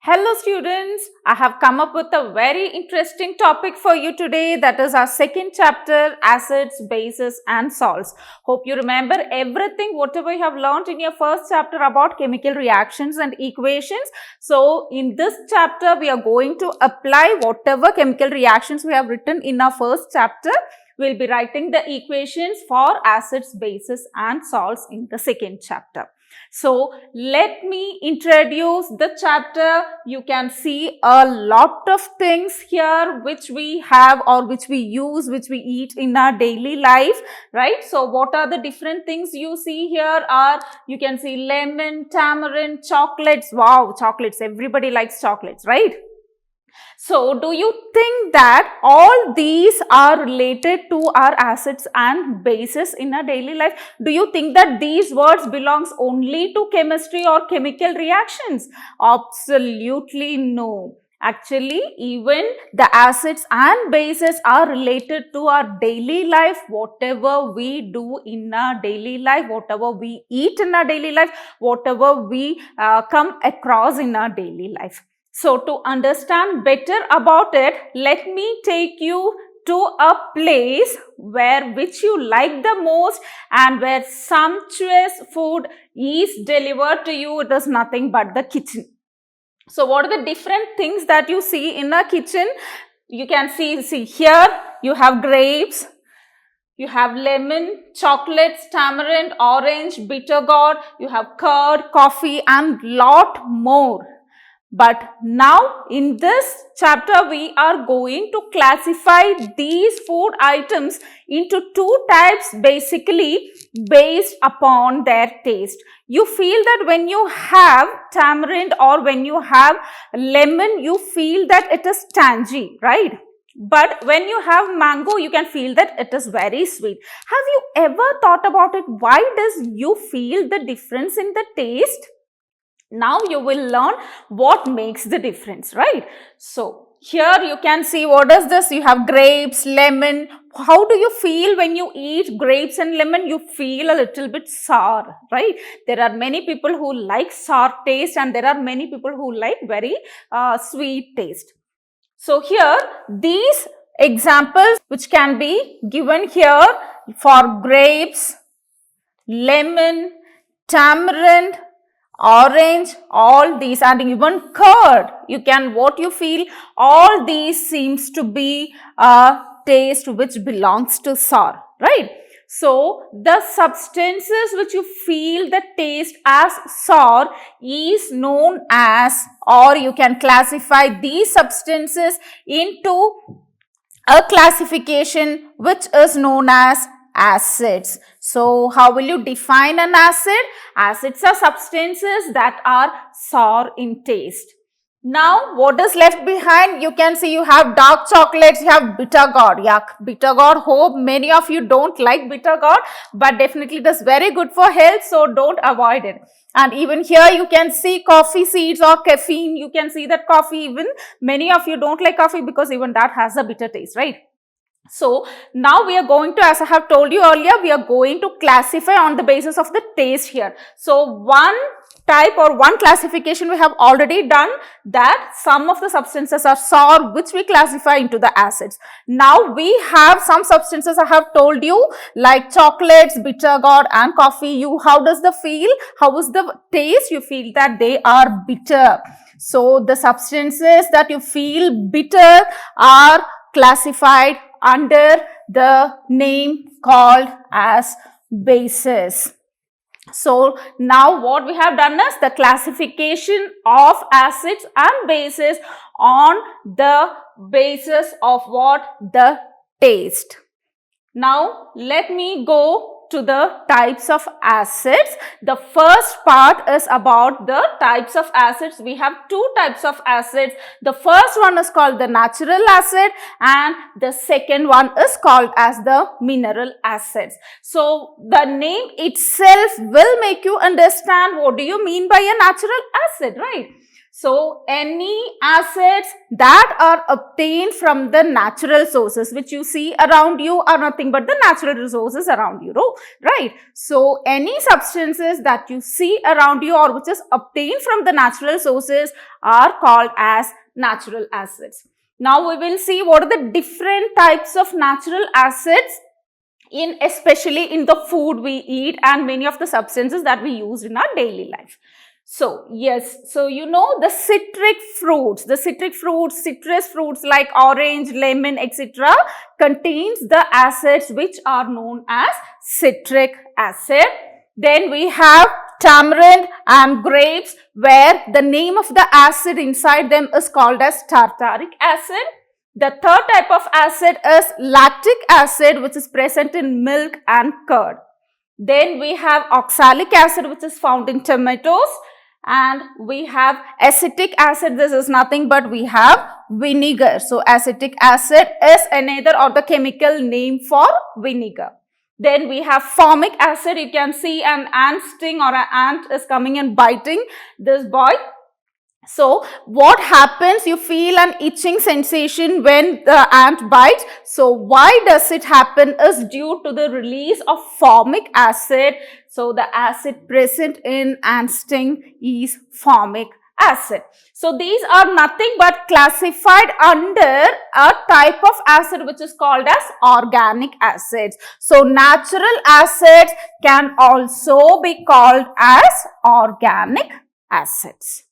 Hello students, I have come up with a very interesting topic for you today, that is our second chapter, acids, bases and salts. Hope you remember everything whatever you have learned in your first chapter about chemical reactions and equations. So in this chapter we are going to apply whatever chemical reactions we have written in our first chapter. We'll be writing the equations for acids, bases and salts in the second chapter. So let me introduce the chapter. You can see a lot of things here which we have or which we use, which we eat in our daily life, right? So what are the different things you see here are, you can see lemon, tamarind, chocolates. Wow, chocolates. Everybody likes chocolates, right? So, do you think that all these are related to our acids and bases in our daily life? Do you think that these words belongs only to chemistry or chemical reactions? Absolutely no. Actually, even the acids and bases are related to our daily life, whatever we do in our daily life, whatever we eat in our daily life, whatever we come across in our daily life. So, to understand better about it, let me take you to a place which you like the most and where sumptuous food is delivered to you. It is nothing but the kitchen. So, what are the different things that you see in a kitchen? You can see here you have grapes, you have lemon, chocolates, tamarind, orange, bitter gourd, you have curd, coffee and lot more. But now in this chapter we are going to classify these food items into two types, basically based upon their taste. You feel that when you have tamarind or when you have lemon, you feel that it is tangy, right? But when you have mango, you can feel that it is very sweet. Have you ever thought about it? Why does you feel the difference in the taste? Now you will learn what makes the difference, right? So here you can see what is this. You have grapes, lemon. How do you feel when you eat grapes and lemon? You feel a little bit sour, right? There are many people who like sour taste and there are many people who like very sweet taste. So here these examples which can be given here for grapes, lemon, tamarind, orange, all these, and even curd, you can, what you feel, all these seems to be a taste which belongs to sour, right? So the substances which you feel the taste as sour is known as, or you can classify these substances into a classification which is known as acids. So, how will you define an acid? Acids are substances that are sour in taste. Now, what is left behind? You can see you have dark chocolates, you have bitter gourd. Yuck, bitter gourd. Hope many of you don't like bitter gourd, but definitely it is very good for health, so don't avoid it. And even here you can see coffee seeds or caffeine. You can see that coffee, even many of you don't like coffee because even that has a bitter taste, right? So now we are going to, as I have told you earlier, we are going to classify on the basis of the taste here. So one type or one classification we have already done, that some of the substances are sour, which we classify into the acids. Now we have some substances I have told you, like chocolates, bitter gourd and coffee. You, how does the feel? How is the taste? You feel that they are bitter. So the substances that you feel bitter are classified under the name called as bases. So now what we have done is the classification of acids and bases on the basis of what? The taste. Now let me go to the types of acids. The first part is about the types of acids. We have two types of acids. The first one is called the natural acid and the second one is called as the mineral acids. So the name itself will make you understand what do you mean by a natural acid, right? So any acids that are obtained from the natural sources which you see around you are nothing but the natural resources around you, right? So any substances that you see around you or which is obtained from the natural sources are called as natural acids. Now we will see what are the different types of natural acids especially in the food we eat and many of the substances that we use in our daily life. So yes, so you know the citric fruits, citrus fruits like orange, lemon, etc. contains the acids which are known as citric acid. Then we have tamarind and grapes where the name of the acid inside them is called as tartaric acid. The third type of acid is lactic acid which is present in milk and curd. Then we have oxalic acid which is found in tomatoes. And we have acetic acid. This is nothing but we have vinegar. So acetic acid is another or the chemical name for vinegar. Then we have formic acid. You can see an ant sting or an ant is coming and biting this boy. So what happens? You feel an itching sensation when the ant bites. So why does it happen is due to the release of formic acid. So the acid present in ant sting is formic acid. So these are nothing but classified under a type of acid which is called as organic acids. So natural acids can also be called as organic acids.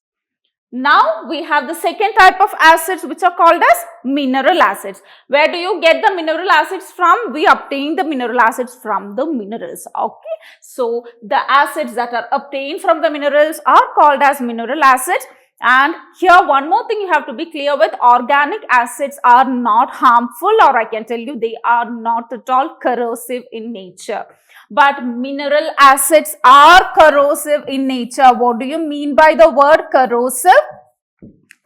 Now we have the second type of acids which are called as mineral acids. Where do you get the mineral acids from? We obtain the mineral acids from the minerals. Okay. So the acids that are obtained from the minerals are called as mineral acids. And here one more thing you have to be clear with, organic acids are not harmful, or I can tell you they are not at all corrosive in nature. But mineral acids are corrosive in nature. What do you mean by the word corrosive?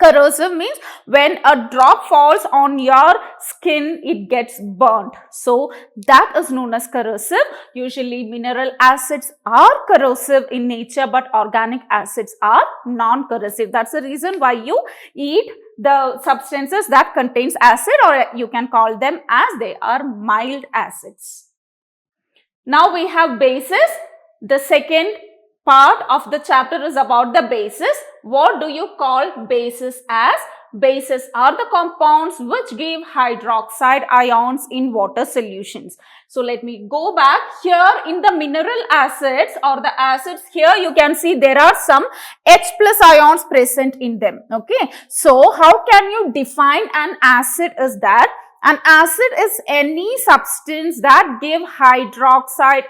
Corrosive means when a drop falls on your skin, it gets burnt. So that is known as corrosive. Usually mineral acids are corrosive in nature, but organic acids are non-corrosive. That's the reason why you eat the substances that contains acid, or you can call them as they are mild acids. Now we have bases. The second part of the chapter is about the bases. What do you call bases as? Bases are the compounds which give hydroxide ions in water solutions. So let me go back here in the mineral acids or the acids. Here you can see there are some H plus ions present in them. Okay. So how can you define an acid is that an acid is any substance that give hydroxide,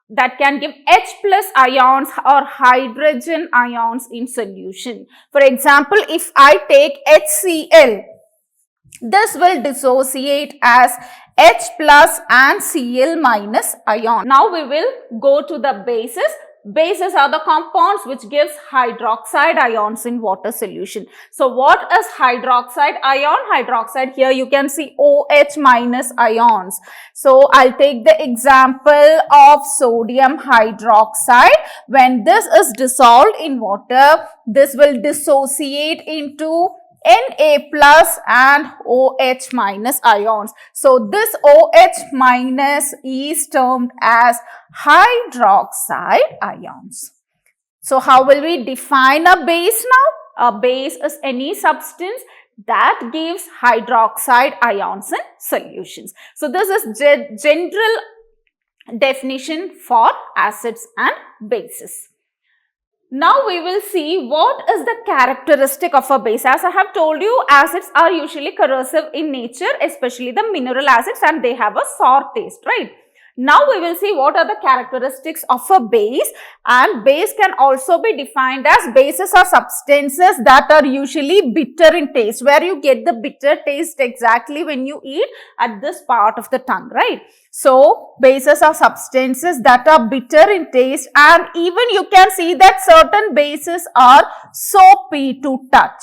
that can give H plus ions or hydrogen ions in solution. For example, if I take HCl, this will dissociate as H plus and Cl minus ion. Now we will go to the bases. Bases are the compounds which gives hydroxide ions in water solution. So what is hydroxide ion? Hydroxide, here you can see OH minus ions. So I'll take the example of sodium hydroxide. When this is dissolved in water, this will dissociate into Na plus and OH minus ions. So this OH minus is termed as hydroxide ions. So how will we define a base now? A base is any substance that gives hydroxide ions in solutions. So this is general definition for acids and bases. Now we will see what is the characteristic of a base. As I have told you, acids are usually corrosive in nature, especially the mineral acids, and they have a sour taste, right? Now we will see what are the characteristics of a base, and base can also be defined as bases are substances that are usually bitter in taste, where you get the bitter taste exactly when you eat at this part of the tongue, right? So bases are substances that are bitter in taste, and even you can see that certain bases are soapy to touch.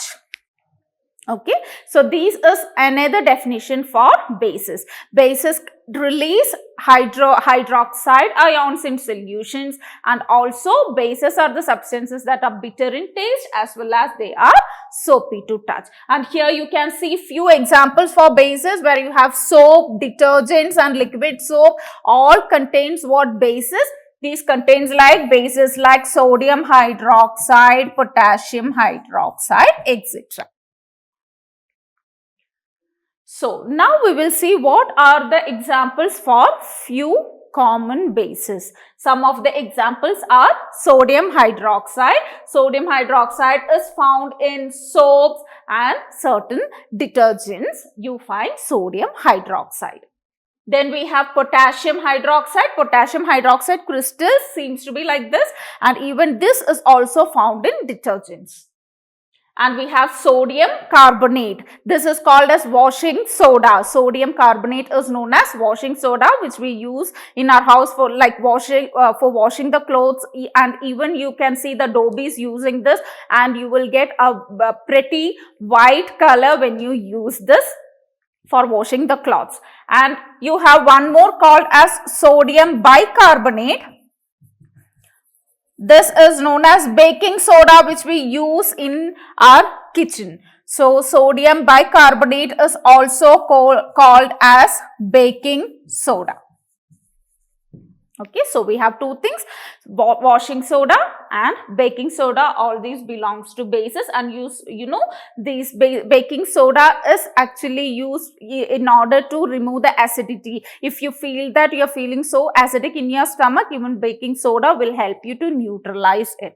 Okay, so this is another definition for bases. Bases release hydroxide ions in solutions, and also bases are the substances that are bitter in taste as well as they are soapy to touch. And here you can see few examples for bases where you have soap, detergents and liquid soap all contains what bases? These contains like bases like sodium hydroxide, potassium hydroxide, etc. So now we will see what are the examples for few common bases. Some of the examples are sodium hydroxide. Sodium hydroxide is found in soaps and certain detergents. You find sodium hydroxide. Then we have potassium hydroxide. Potassium hydroxide crystal seems to be like this, and even this is also found in detergents. And we have sodium carbonate. This is called as washing soda. Sodium carbonate is known as washing soda, which we use in our house for like washing the clothes, and even you can see the dhobies using this, and you will get a pretty white color when you use this for washing the clothes. And you have one more called as sodium bicarbonate. This is known as baking soda, which we use in our kitchen. So, sodium bicarbonate is also called as baking soda. Okay, so we have two things, washing soda and baking soda. All these belongs to bases, and these baking soda is actually used in order to remove the acidity. If you feel that you are feeling so acidic in your stomach, even baking soda will help you to neutralize it.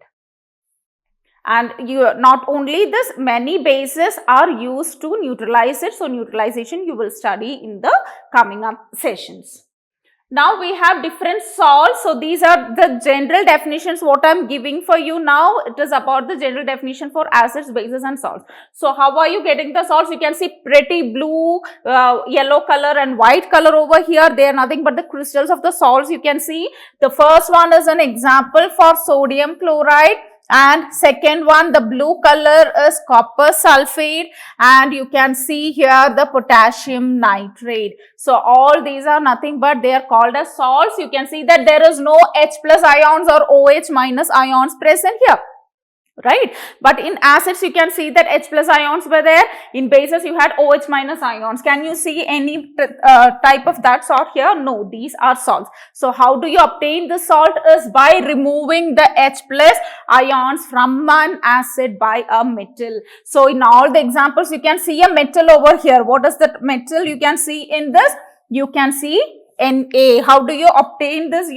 And not only this, many bases are used to neutralize it. So, neutralization you will study in the coming up sessions. Now we have different salts. So these are the general definitions what I am giving for you now. It is about the general definition for acids, bases and salts. So how are you getting the salts? You can see pretty blue, yellow color and white color over here. They are nothing but the crystals of the salts you can see. The first one is an example for sodium chloride. And second one, the blue color is copper sulfate, and you can see here the potassium nitrate. So all these are nothing but they are called as salts. You can see that there is no H plus ions or OH minus ions present here, right? But in acids you can see that H plus ions were there. In bases you had OH minus ions. Can you see any type of that salt here? No, these are salts. So how do you obtain the salt? Is by removing the H plus ions from an acid by a metal. So in all the examples you can see a metal over here. What is the metal you can see in this? You can see Na. How do you obtain this?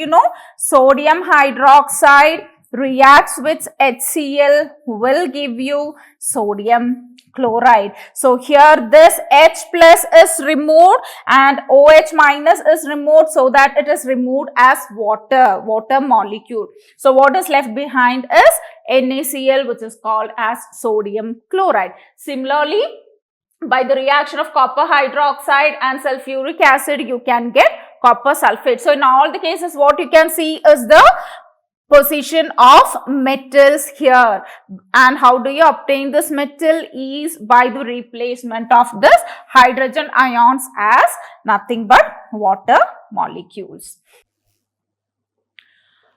Sodium hydroxide reacts with HCl will give you sodium chloride. So here this H plus is removed and OH minus is removed, so that it is removed as water molecule. So what is left behind is NaCl, which is called as sodium chloride. Similarly, by the reaction of copper hydroxide and sulfuric acid, you can get copper sulfate. So in all the cases, what you can see is the position of metals here. And how do you obtain this metal? Is by the replacement of this hydrogen ions as nothing but water molecules.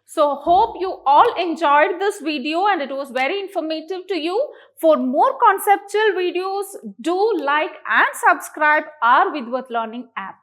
So hope you all enjoyed this video and it was very informative to you. For more conceptual videos, do like and subscribe our Vidwat Learning app.